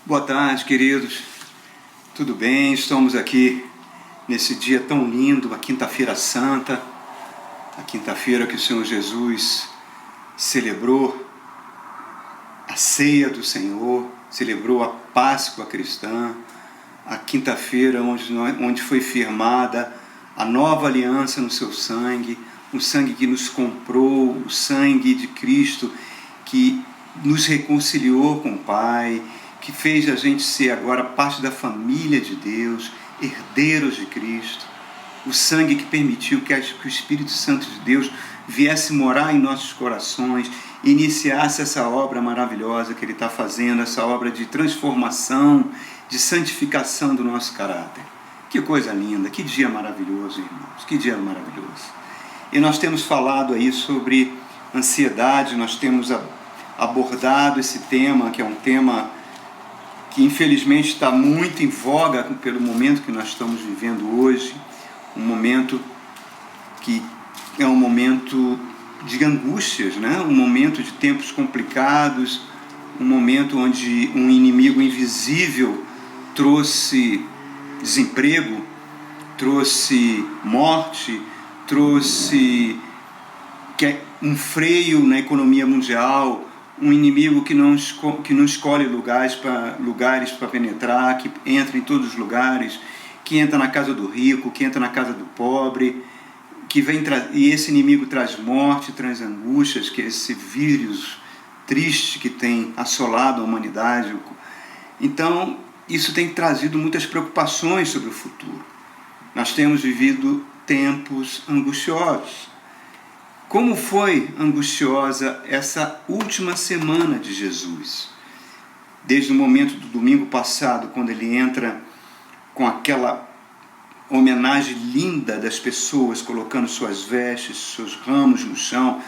Boa tarde, queridos. Tudo bem? Estamos aqui nesse dia tão lindo, a Quinta-feira Santa, a quinta-feira que o Senhor Jesus celebrou a ceia do Senhor, celebrou a Páscoa cristã, a quinta-feira onde foi firmada a nova aliança no seu sangue, o sangue que nos comprou, o sangue de Cristo que nos reconciliou com o Pai, que fez a gente ser agora parte da família de Deus, herdeiros de Cristo, o sangue que permitiu que o Espírito Santo de Deus viesse morar em nossos corações, iniciasse essa obra maravilhosa que Ele está fazendo, essa obra de transformação, de santificação do nosso caráter. Que coisa linda, que dia maravilhoso, irmãos, que dia maravilhoso. E nós temos falado aí sobre ansiedade, nós temos abordado esse tema, que é um tema que infelizmente está muito em voga pelo momento que nós estamos vivendo hoje, um momento que é um momento de angústias, né? Um momento de tempos complicados, um momento onde um inimigo invisível trouxe desemprego, trouxe morte, trouxe um freio na economia mundial, um inimigo que não escolhe lugares para penetrar, que entra em todos os lugares, que entra na casa do rico, que entra na casa do pobre, e esse inimigo traz morte, traz angústias, que é esse vírus triste que tem assolado a humanidade. Então, isso tem trazido muitas preocupações sobre o futuro. Nós temos vivido tempos angustiosos. Como foi angustiosa essa última semana de Jesus? Desde o momento do domingo passado, quando ele entra com aquela homenagem linda das pessoas, colocando suas vestes, seus ramos no chão,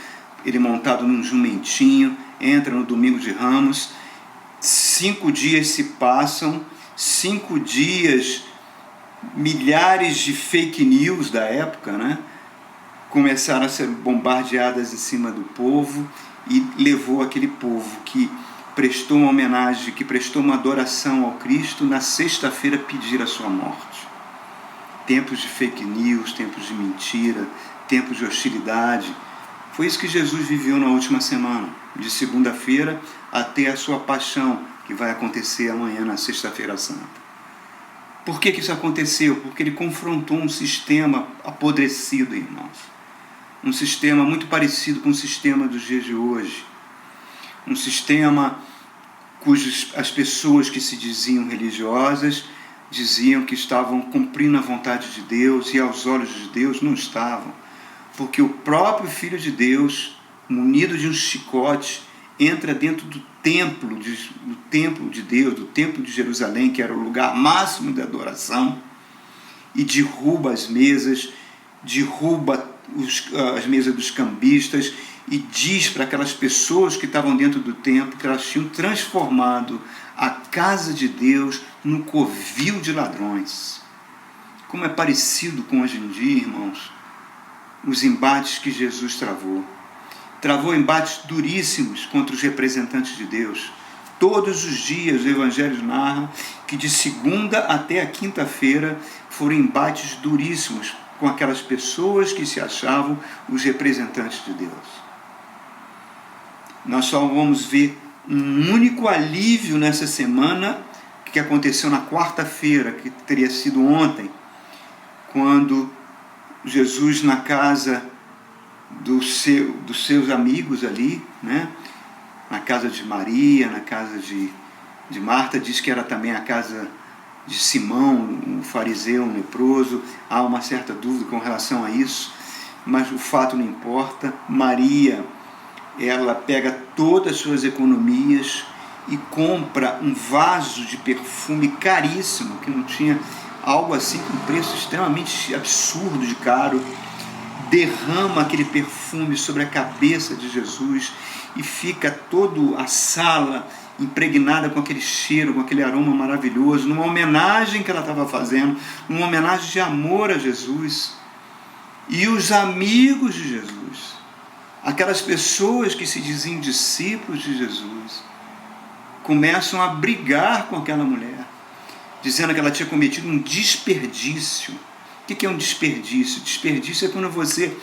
ele montado num jumentinho, entra no domingo de Ramos, 5 dias se passam, 5 dias, milhares de fake news da época, né? Começaram a ser bombardeadas em cima do povo e levou aquele povo que prestou uma homenagem, que prestou uma adoração ao Cristo, na sexta-feira pedir a sua morte. Tempos de fake news, tempos de mentira, tempos de hostilidade. Foi isso que Jesus viveu na última semana, de segunda-feira até a sua paixão, que vai acontecer amanhã, na sexta-feira santa. Por que isso aconteceu? Porque ele confrontou um sistema apodrecido, irmãos. Um sistema muito parecido com o sistema dos dias de hoje. Um sistema as pessoas que se diziam religiosas diziam que estavam cumprindo a vontade de Deus, e aos olhos de Deus não estavam. Porque o próprio Filho de Deus, munido de um chicote, entra dentro do templo de Deus, do templo de Jerusalém, que era o lugar máximo de adoração, e derruba as mesas, derruba as mesas dos cambistas, e diz para aquelas pessoas que estavam dentro do templo que elas tinham transformado a casa de Deus num covil de ladrões. Como é parecido com hoje em dia, irmãos, os embates que Jesus travou. Travou embates duríssimos contra os representantes de Deus. Todos os dias o Evangelho narra que de segunda até a quinta-feira foram embates duríssimos com aquelas pessoas que se achavam os representantes de Deus. Nós só vamos ver um único alívio nessa semana, que aconteceu na quarta-feira, que teria sido ontem, quando Jesus, na casa dos seus amigos ali, né? Na casa de Maria, na casa de Marta, diz que era também a casa de Simão, um fariseu, um leproso. Há uma certa dúvida com relação a isso, mas o fato não importa. Maria, ela pega todas as suas economias e compra um vaso de perfume caríssimo, que não tinha algo assim, com um preço extremamente absurdo de caro, derrama aquele perfume sobre a cabeça de Jesus e fica toda a sala impregnada com aquele cheiro, com aquele aroma maravilhoso, numa homenagem que ela estava fazendo, numa homenagem de amor a Jesus. E os amigos de Jesus, aquelas pessoas que se diziam discípulos de Jesus, começam a brigar com aquela mulher, dizendo que ela tinha cometido um desperdício. O que é um desperdício? Desperdício é quando você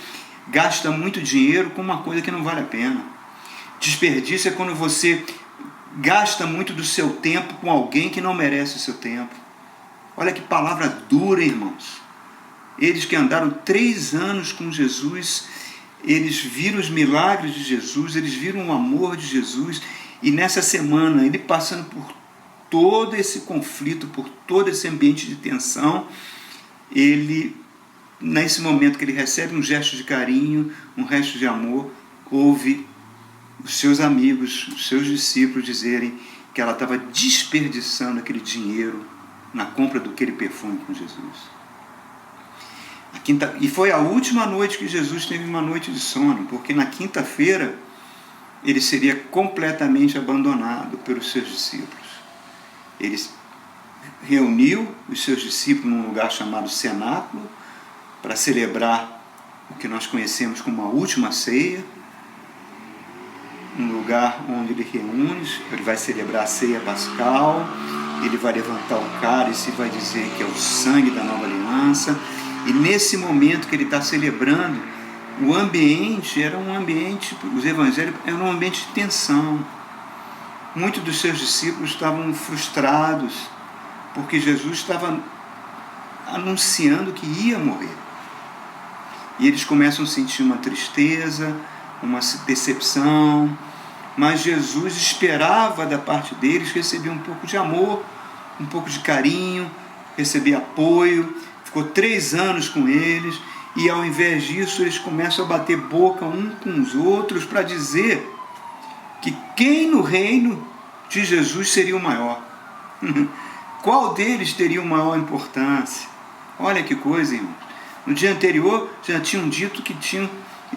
gasta muito dinheiro com uma coisa que não vale a pena. Desperdício é quando você gasta muito do seu tempo com alguém que não merece o seu tempo. Olha que palavra dura, irmãos. Eles que andaram 3 anos com Jesus, eles viram os milagres de Jesus, eles viram o amor de Jesus, e nessa semana, ele passando por todo esse conflito, por todo esse ambiente de tensão, ele, nesse momento que ele recebe um gesto de carinho, um gesto de amor, ouve os seus amigos, os seus discípulos dizerem que ela estava desperdiçando aquele dinheiro na compra daquele perfume com Jesus. E foi a última noite que Jesus teve uma noite de sono, porque na quinta-feira ele seria completamente abandonado pelos seus discípulos. Ele reuniu os seus discípulos num lugar chamado Cenáculo para celebrar o que nós conhecemos como a última ceia, um lugar onde ele reúne, ele vai celebrar a ceia pascal, ele vai levantar o cálice e vai dizer que é o sangue da nova aliança. E nesse momento que ele está celebrando, o ambiente era um ambiente, os evangelhos eram um ambiente de tensão. Muitos dos seus discípulos estavam frustrados, porque Jesus estava anunciando que ia morrer. E eles começam a sentir uma tristeza, uma decepção, mas Jesus esperava da parte deles receber um pouco de amor, um pouco de carinho, receber apoio. Ficou 3 anos com eles, e ao invés disso eles começam a bater boca um com os outros para dizer que quem no reino de Jesus seria o maior. Qual deles teria uma maior importância? Olha que coisa, irmão. No dia anterior já tinham dito que tinham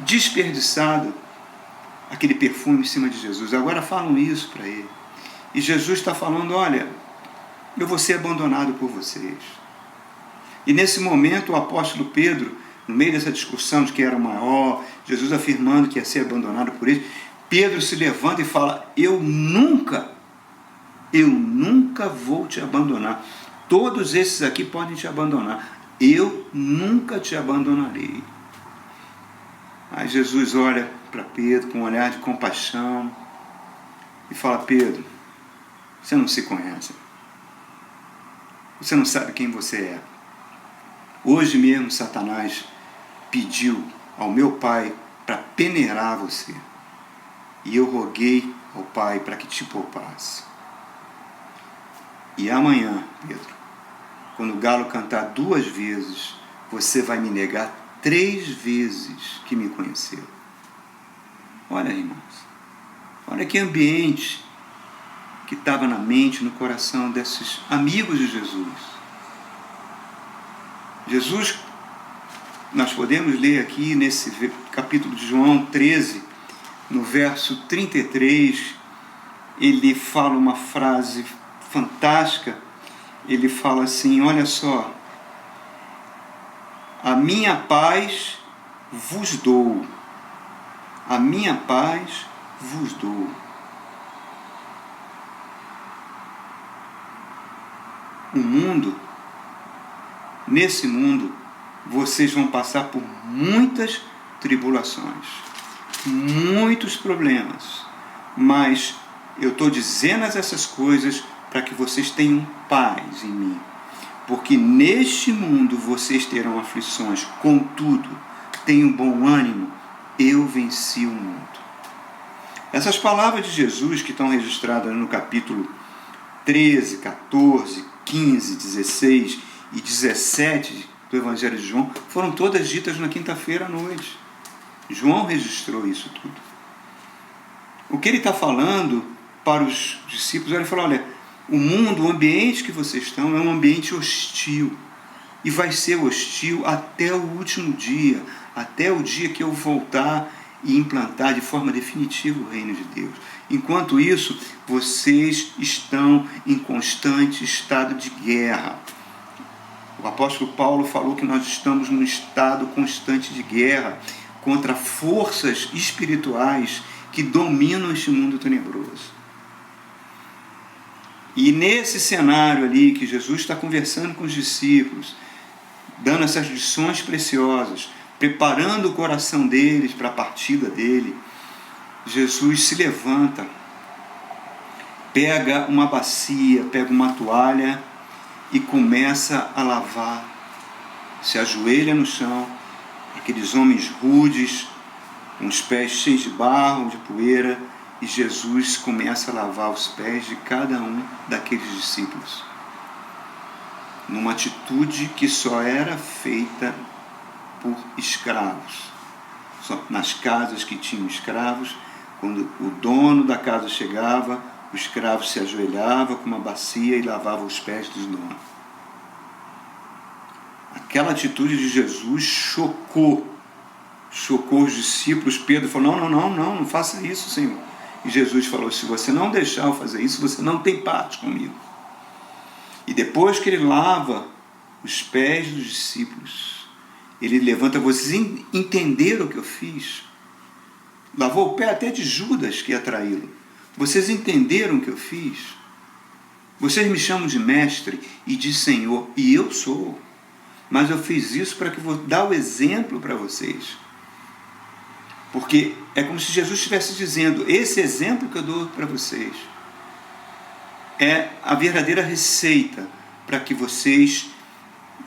desperdiçado aquele perfume em cima de Jesus. Agora falam isso para ele. E Jesus está falando, olha, eu vou ser abandonado por vocês. E nesse momento o apóstolo Pedro, no meio dessa discussão de quem era o maior, Jesus afirmando que ia ser abandonado por eles, Pedro se levanta e fala, eu nunca vou te abandonar. Todos esses aqui podem te abandonar. Eu nunca te abandonarei. Aí Jesus olha para Pedro com um olhar de compaixão e fala, Pedro, você não se conhece. Você não sabe quem você é. Hoje mesmo Satanás pediu ao meu Pai para peneirar você. E eu roguei ao Pai para que te poupasse. E amanhã, Pedro, quando o galo cantar 2 vezes, você vai me negar 3 vezes que me conheceu. Olha, irmãos, olha que ambiente que estava na mente, no coração desses amigos de Jesus. Jesus, nós podemos ler aqui nesse capítulo de João 13, no verso 33, ele fala uma frase fantástica. Ele fala assim, olha só, a minha paz vos dou, a minha paz vos dou. O mundo, nesse mundo, vocês vão passar por muitas tribulações, muitos problemas, mas eu estou dizendo essas coisas para que vocês tenham paz em mim, porque neste mundo vocês terão aflições, contudo, tenham bom ânimo, eu venci o mundo. Essas palavras de Jesus que estão registradas no capítulo 13, 14, 15, 16 e 17 do Evangelho de João foram todas ditas na quinta-feira à noite. João registrou isso tudo. O que ele está falando para os discípulos, ele fala, olha, o mundo, o ambiente que vocês estão é um ambiente hostil, e vai ser hostil até o último dia, até o dia que eu voltar e implantar de forma definitiva o reino de Deus. Enquanto isso, vocês estão em constante estado de guerra. O apóstolo Paulo falou que nós estamos num estado constante de guerra contra forças espirituais que dominam este mundo tenebroso. E nesse cenário ali que Jesus está conversando com os discípulos, dando essas lições preciosas, preparando o coração deles para a partida dele, Jesus se levanta, pega uma bacia, pega uma toalha e começa a lavar. Se ajoelha no chão, aqueles homens rudes, com os pés cheios de barro, de poeira, e Jesus começa a lavar os pés de cada um daqueles discípulos, numa atitude que só era feita por escravos. Só nas casas que tinham escravos, quando o dono da casa chegava, o escravo se ajoelhava com uma bacia e lavava os pés dos donos. Aquela atitude de Jesus chocou os discípulos. Pedro falou, não faça isso, Senhor. E Jesus falou, se você não deixar eu fazer isso, você não tem parte comigo. E depois que ele lava os pés dos discípulos, ele levanta, vocês entenderam o que eu fiz? Lavou o pé até de Judas, que ia traí-lo. Vocês entenderam o que eu fiz? Vocês me chamam de mestre e de Senhor, e eu sou. Mas eu fiz isso para que vou dar o exemplo para vocês. Porque é como se Jesus estivesse dizendo, esse exemplo que eu dou para vocês é a verdadeira receita para que vocês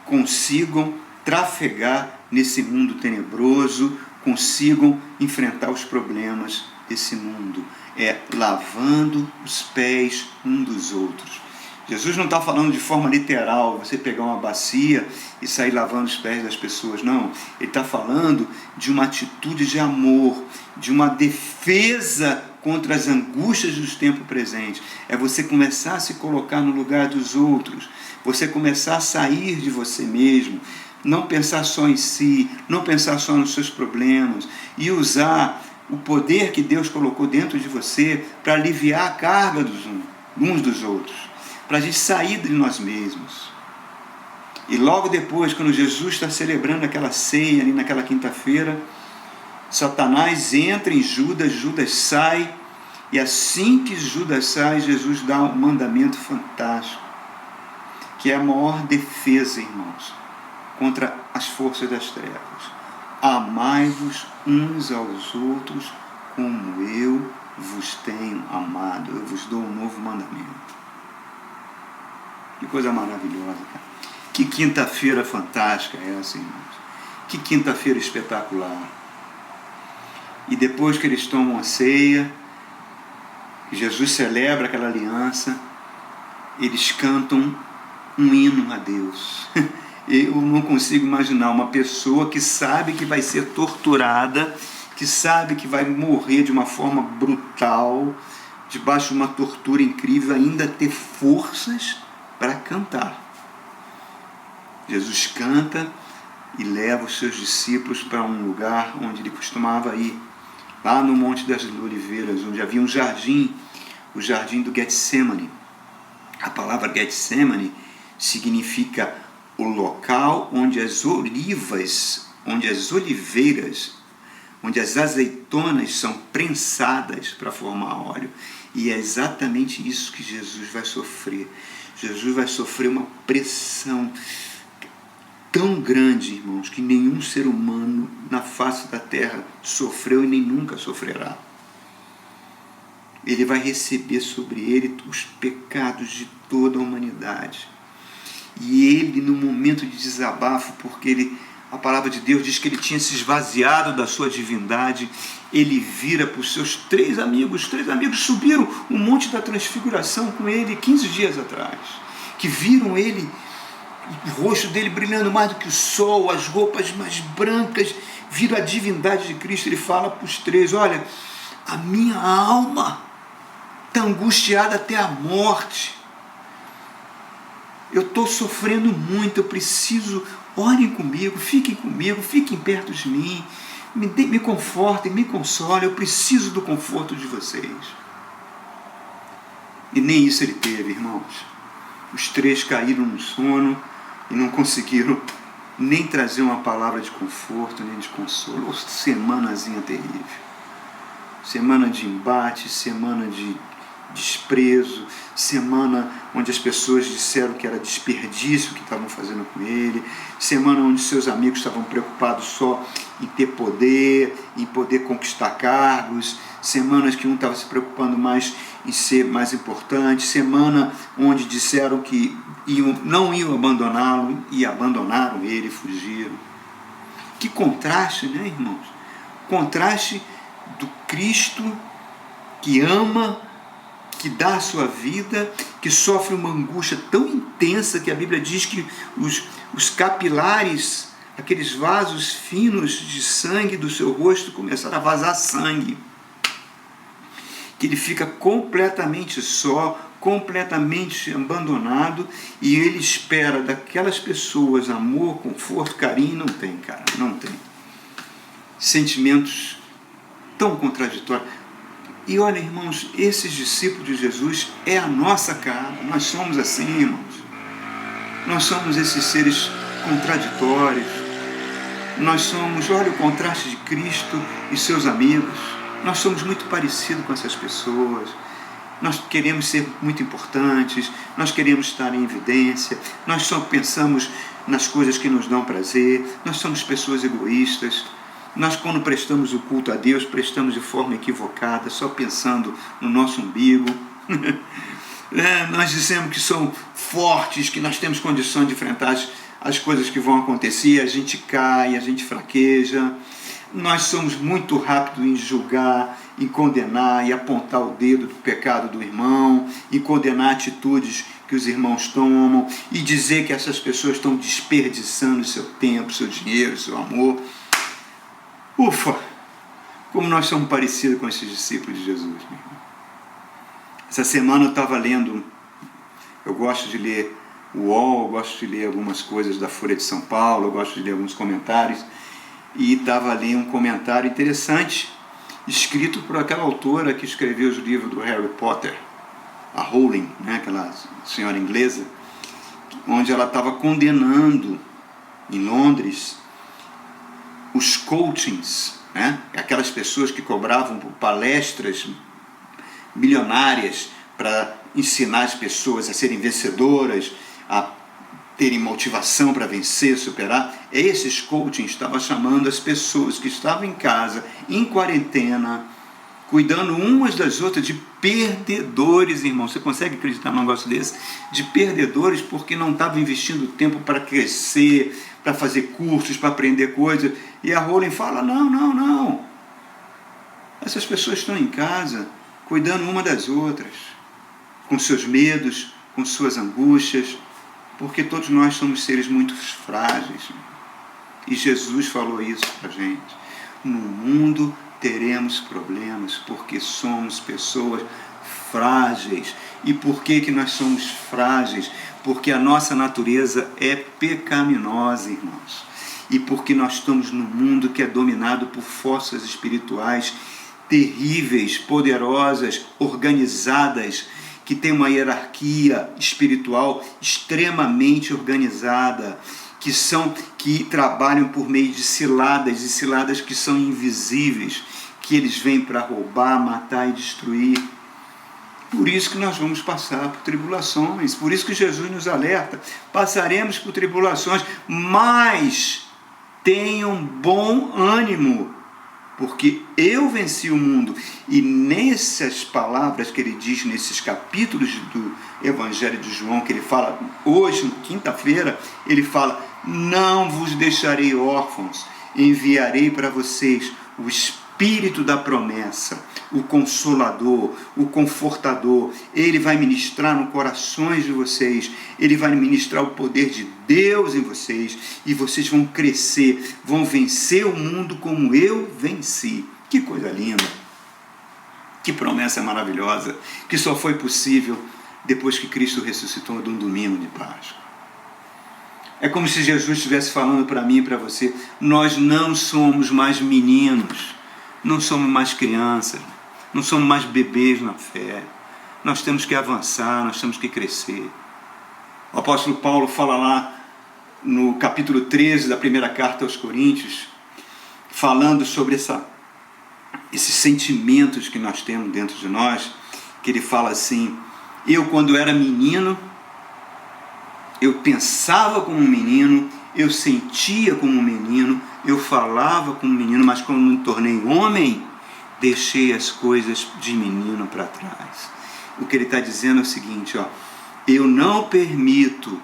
consigam trafegar nesse mundo tenebroso, consigam enfrentar os problemas desse mundo. É lavando os pés um dos outros. Jesus não está falando de forma literal, você pegar uma bacia e sair lavando os pés das pessoas, não. Ele está falando de uma atitude de amor, de uma defesa contra as angústias dos tempos presentes. É você começar a se colocar no lugar dos outros, você começar a sair de você mesmo, não pensar só em si, não pensar só nos seus problemas, e usar o poder que Deus colocou dentro de você para aliviar a carga uns dos outros, para a gente sair de nós mesmos. E logo depois, quando Jesus está celebrando aquela ceia ali naquela quinta-feira, Satanás entra em Judas, Judas sai, e assim que Judas sai, Jesus dá um mandamento fantástico, que é a maior defesa, irmãos, contra as forças das trevas. Amai-vos uns aos outros como eu vos tenho amado. Eu vos dou um novo mandamento. Que coisa maravilhosa, cara. Que quinta-feira fantástica é essa, irmãos. Que quinta-feira espetacular. E depois que eles tomam a ceia, Jesus celebra aquela aliança, eles cantam um hino a Deus. Eu não consigo imaginar uma pessoa que sabe que vai ser torturada, que sabe que vai morrer de uma forma brutal, debaixo de uma tortura incrível, ainda ter forças para cantar. Jesus canta e leva os seus discípulos para um lugar onde ele costumava ir, lá no Monte das Oliveiras, onde havia um jardim, o jardim do Getsemane. A palavra Getsemane significa o local onde as oliveiras, onde as azeitonas são prensadas para formar óleo. E é exatamente isso que Jesus vai sofrer. Jesus vai sofrer uma pressão tão grande, irmãos, que nenhum ser humano na face da terra sofreu e nem nunca sofrerá. Ele vai receber sobre ele os pecados de toda a humanidade. E ele, no momento de desabafo, porque a palavra de Deus diz que ele tinha se esvaziado da sua divindade, ele vira para os seus três amigos subiram o Monte da Transfiguração com ele 15 dias atrás, que viram ele, o rosto dele brilhando mais do que o sol, as roupas mais brancas, viram a divindade de Cristo. Ele fala para os três, olha, a minha alma está angustiada até a morte, eu estou sofrendo muito, eu preciso, orem comigo, fiquem perto de mim, me confortem, me consolem, eu preciso do conforto de vocês. E nem isso ele teve, irmãos. Os três caíram no sono e não conseguiram nem trazer uma palavra de conforto, nem de consolo. Semanazinha terrível. Semana de embate, semana de desprezo, semana onde as pessoas disseram que era desperdício o que estavam fazendo com ele, semana onde seus amigos estavam preocupados só em ter poder, em poder conquistar cargos, semanas que um estava se preocupando mais em ser mais importante, semana onde disseram que não iam abandoná-lo e abandonaram ele, fugiram. Que contraste, né, irmãos? Contraste do Cristo que ama, que dá a sua vida, que sofre uma angústia tão intensa que a Bíblia diz que os capilares, aqueles vasos finos de sangue do seu rosto começaram a vazar sangue. Que ele fica completamente só, completamente abandonado, e ele espera daquelas pessoas amor, conforto, carinho. Não tem, cara, não tem. Sentimentos tão contraditórios. E olha, irmãos, esses discípulos de Jesus é a nossa cara. Nós somos assim, irmãos. Nós somos esses seres contraditórios. Nós somos, olha o contraste de Cristo e seus amigos. Nós somos muito parecidos com essas pessoas. Nós queremos ser muito importantes, nós queremos estar em evidência, nós só pensamos nas coisas que nos dão prazer, nós somos pessoas egoístas. Nós, quando prestamos o culto a Deus, prestamos de forma equivocada, só pensando no nosso umbigo. Nós dizemos que somos fortes, que nós temos condições de enfrentar as coisas que vão acontecer, a gente cai, a gente fraqueja. Nós somos muito rápidos em julgar, em condenar e apontar o dedo do pecado do irmão, em condenar atitudes que os irmãos tomam e dizer que essas pessoas estão desperdiçando seu tempo, seu dinheiro, seu amor. Ufa! Como nós somos parecidos com esses discípulos de Jesus. Meu irmão. Essa semana eu estava lendo, eu gosto de ler o UOL, eu gosto de ler algumas coisas da Folha de São Paulo, eu gosto de ler alguns comentários, e estava ali um comentário interessante, escrito por aquela autora que escreveu os livros do Harry Potter, a Rowling, né, aquela senhora inglesa, onde ela estava condenando em Londres os coachings, né, aquelas pessoas que cobravam por palestras milionárias para ensinar as pessoas a serem vencedoras, a terem motivação para vencer, superar. Esses coachings estavam chamando as pessoas que estavam em casa, em quarentena, cuidando umas das outras, de perdedores, irmão. Você consegue acreditar num negócio desse? De perdedores, porque não estavam investindo tempo para crescer, para fazer cursos, para aprender coisas. E a Rowling fala, não. Essas pessoas estão em casa, cuidando uma das outras, com seus medos, com suas angústias, porque todos nós somos seres muito frágeis. E Jesus falou isso para a gente. No mundo teremos problemas, porque somos pessoas frágeis. E por que nós somos frágeis? Porque a nossa natureza é pecaminosa, irmãos. E porque nós estamos num mundo que é dominado por forças espirituais terríveis, poderosas, organizadas, que tem uma hierarquia espiritual extremamente organizada, que trabalham por meio de ciladas, e ciladas que são invisíveis, que eles vêm para roubar, matar e destruir. Por isso que nós vamos passar por tribulações, por isso que Jesus nos alerta, passaremos por tribulações, mas tenham bom ânimo, porque eu venci o mundo. E nessas palavras que ele diz, nesses capítulos do Evangelho de João, que ele fala hoje, quinta-feira, ele fala, não vos deixarei órfãos, enviarei para vocês o Espírito da promessa, o Consolador, o Confortador. Ele vai ministrar no corações de vocês, ele vai ministrar o poder de Deus em vocês, e vocês vão crescer, vão vencer o mundo como eu venci. Que coisa linda, que promessa maravilhosa, que só foi possível depois que Cristo ressuscitou de um domingo de Páscoa. É como se Jesus estivesse falando para mim e para você, nós não somos mais meninos, não somos mais crianças, não somos mais bebês na fé. Nós temos que avançar, nós temos que crescer. O apóstolo Paulo fala lá no capítulo 13 da primeira carta aos Coríntios, falando sobre esses sentimentos que nós temos dentro de nós, que ele fala assim: eu, quando era menino, eu pensava como um menino, eu sentia como um menino, eu falava como um menino, mas quando me tornei homem, deixei as coisas de menino para trás. O que ele está dizendo é o seguinte, ó: eu não permito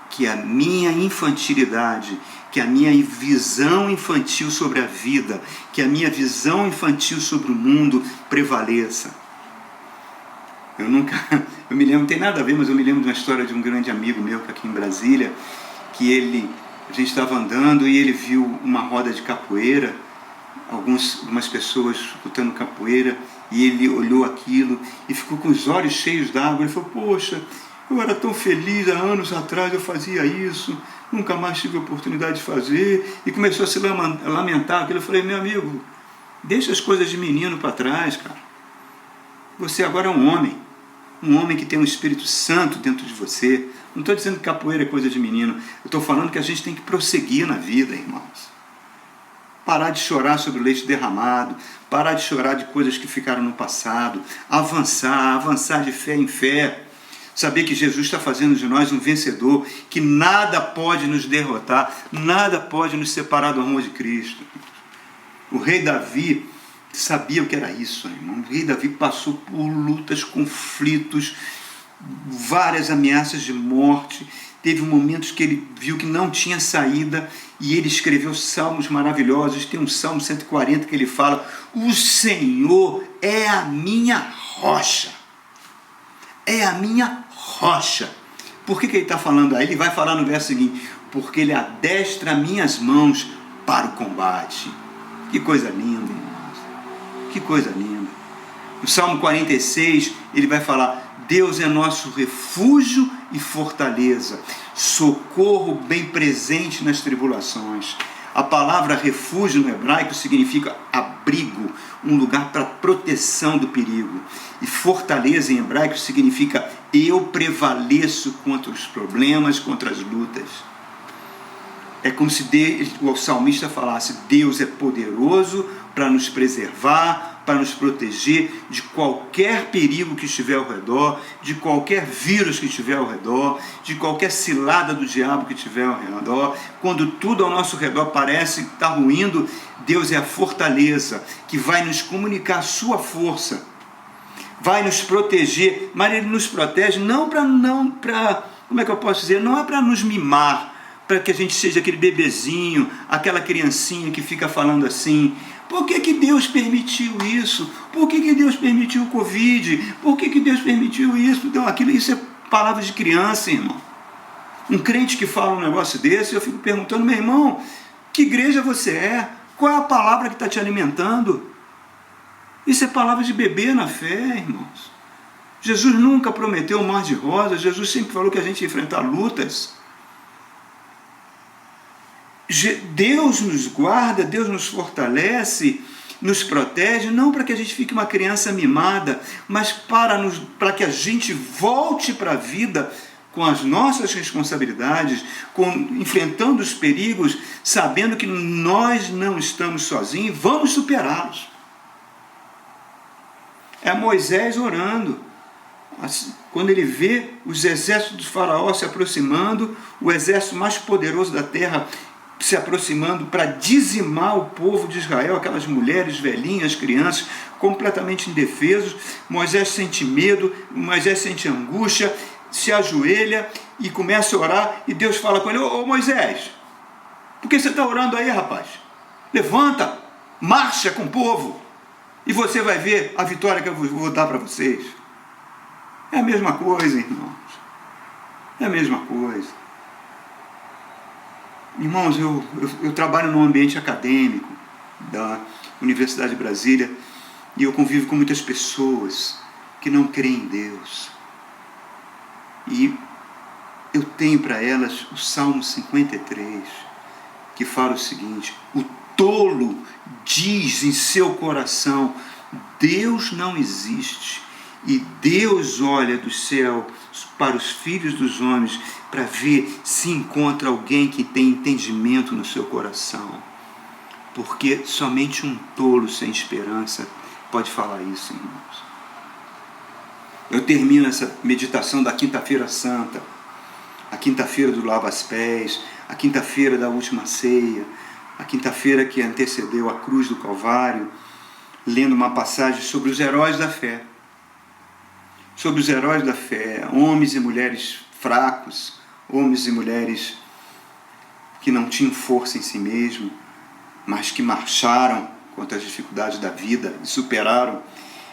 que a minha infantilidade, que a minha visão infantil sobre a vida, que a minha visão infantil sobre o mundo prevaleça. Eu me lembro, não tem nada a ver, mas eu me lembro de uma história de um grande amigo meu que aqui em Brasília, que a gente estava andando e ele viu uma roda de capoeira, algumas pessoas lutando capoeira, e ele olhou aquilo e ficou com os olhos cheios d'água. Ele falou: poxa, eu era tão feliz, há anos atrás eu fazia isso, nunca mais tive a oportunidade de fazer, e começou a se lamentar. Eu falei: meu amigo, deixa as coisas de menino para trás, cara. Você agora é um homem que tem um Espírito Santo dentro de você. Não estou dizendo que capoeira é coisa de menino, eu estou falando que a gente tem que prosseguir na vida, irmãos. Parar de chorar sobre o leite derramado, parar de chorar de coisas que ficaram no passado, avançar de fé em fé, saber que Jesus está fazendo de nós um vencedor, que nada pode nos derrotar, nada pode nos separar do amor de Cristo. O rei Davi sabia o que era isso, irmão. O rei Davi passou por lutas, conflitos, várias ameaças de morte. Teve momentos que ele viu que não tinha saída e ele escreveu salmos maravilhosos. Tem um Salmo 140 que ele fala: o Senhor é a minha rocha. É a minha rocha. Por que ele está falando aí? Ele vai falar no verso seguinte: porque ele adestra minhas mãos para o combate. Que coisa linda, irmãos. Que coisa linda. No Salmo 46, ele vai falar: Deus é nosso refúgio e fortaleza, socorro bem presente nas tribulações. A palavra refúgio no hebraico significa abrigo, um lugar para proteção do perigo. E fortaleza em hebraico significa eu prevaleço contra os problemas, contra as lutas. É como se o salmista falasse: Deus é poderoso para nos preservar, para nos proteger de qualquer perigo que estiver ao redor, de qualquer vírus que estiver ao redor, de qualquer cilada do diabo que estiver ao redor. Quando tudo ao nosso redor parece estar ruindo, Deus é a fortaleza que vai nos comunicar a sua força, vai nos proteger, mas Ele nos protege não para, como é que eu posso dizer, não é para nos mimar, para que a gente seja aquele bebezinho, aquela criancinha que fica falando assim: por que Deus permitiu isso? Por que Deus permitiu o Covid? Por que Deus permitiu isso? Então, isso é palavra de criança, irmão. Um crente que fala um negócio desse, eu fico perguntando: meu irmão, que igreja você é? Qual é a palavra que está te alimentando? Isso é palavra de bebê na fé, irmãos. Jesus nunca prometeu um mar de rosas. Jesus sempre falou que a gente ia enfrentar lutas. Deus nos guarda, Deus nos fortalece, nos protege, não para que a gente fique uma criança mimada, mas para que a gente volte para a vida com as nossas responsabilidades, enfrentando os perigos, sabendo que nós não estamos sozinhos, vamos superá-los. É Moisés orando. Quando ele vê os exércitos de Faraó se aproximando, o exército mais poderoso da terra se aproximando para dizimar o povo de Israel, aquelas mulheres, velhinhas, crianças, completamente indefesos. Moisés sente medo, Moisés sente angústia, se ajoelha e começa a orar, e Deus fala com ele: ô Moisés, por que você está orando aí, rapaz? Levanta, marcha com o povo, e você vai ver a vitória que eu vou dar para vocês. É a mesma coisa, irmãos. É a mesma coisa. Irmãos, eu trabalho num ambiente acadêmico da Universidade de Brasília e eu convivo com muitas pessoas que não creem em Deus. E eu tenho para elas o Salmo 53, que fala o seguinte: o tolo diz em seu coração: Deus não existe. E Deus olha do céu para os filhos dos homens para ver se encontra alguém que tem entendimento no seu coração. Porque somente um tolo sem esperança pode falar isso, irmãos. Eu termino essa meditação da Quinta-feira Santa, a quinta-feira do Lava os Pés, a quinta-feira da Última Ceia, a quinta-feira que antecedeu a cruz do Calvário, lendo uma passagem sobre os heróis da fé. Sobre os heróis da fé, homens e mulheres fracos, homens e mulheres que não tinham força em si mesmos, mas que marcharam contra as dificuldades da vida e superaram.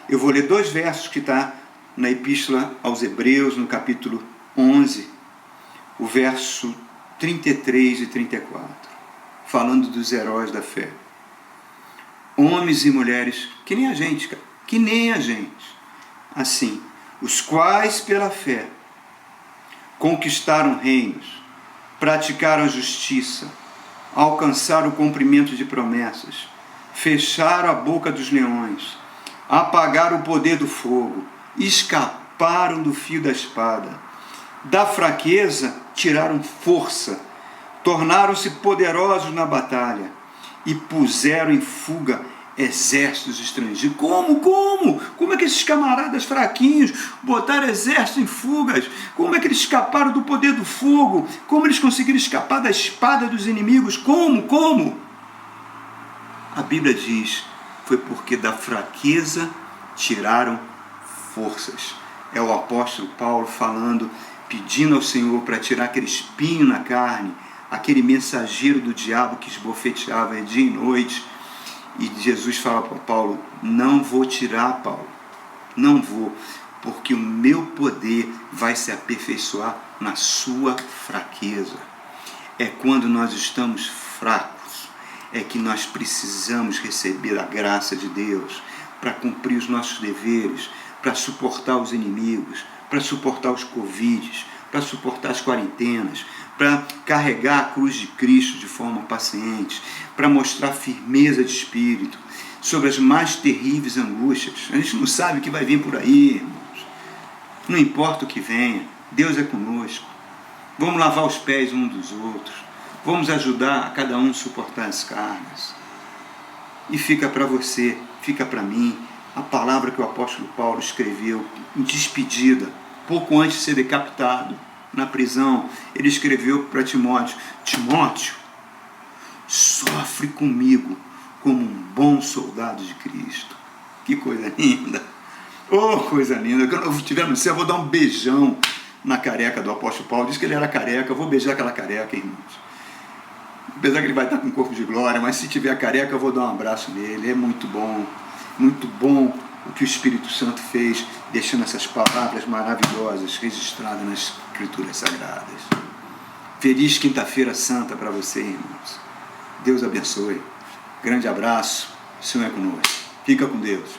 Eu vou ler 2 versos que está na Epístola aos Hebreus, no capítulo 11, o verso 33 e 34, falando dos heróis da fé. Homens e mulheres, que nem a gente, cara, que nem a gente, assim, os quais pela fé conquistaram reinos, praticaram a justiça, alcançaram o cumprimento de promessas, fecharam a boca dos leões, apagaram o poder do fogo, escaparam do fio da espada, da fraqueza tiraram força, tornaram-se poderosos na batalha e puseram em fuga exércitos estrangeiros. Como é que esses camaradas fraquinhos botaram exército em fugas? Como é que eles escaparam do poder do fogo? Como eles conseguiram escapar da espada dos inimigos? Como? A Bíblia diz, foi porque da fraqueza tiraram forças. É o apóstolo Paulo falando, pedindo ao Senhor para tirar aquele espinho na carne, aquele mensageiro do diabo que esbofeteava dia e noite. E Jesus fala para Paulo, não vou tirar, Paulo, não vou, porque o meu poder vai se aperfeiçoar na sua fraqueza. É quando nós estamos fracos, é que nós precisamos receber a graça de Deus para cumprir os nossos deveres, para suportar os inimigos, para suportar os Covids, para suportar as quarentenas, para carregar a cruz de Cristo de forma paciente, para mostrar firmeza de espírito sobre as mais terríveis angústias. A gente não sabe o que vai vir por aí, irmãos. Não importa o que venha, Deus é conosco. Vamos lavar os pés uns dos outros. Vamos ajudar a cada um a suportar as cargas. E fica para você, fica para mim, a palavra que o apóstolo Paulo escreveu em despedida, pouco antes de ser decapitado na prisão. Ele escreveu para Timóteo, Timóteo, sofre comigo como um bom soldado de Cristo. Que coisa linda! Oh, coisa linda! Quando eu estiver no céu, eu vou dar um beijão na careca do apóstolo Paulo. Diz que ele era careca, eu vou beijar aquela careca, irmãos. Apesar que ele vai estar com um corpo de glória, mas se tiver careca, eu vou dar um abraço nele. É muito bom o que o Espírito Santo fez, deixando essas palavras maravilhosas registradas nas Escrituras Sagradas. Feliz Quinta-feira Santa para você, irmãos. Deus abençoe. Grande abraço. O Senhor é conosco. Fica com Deus.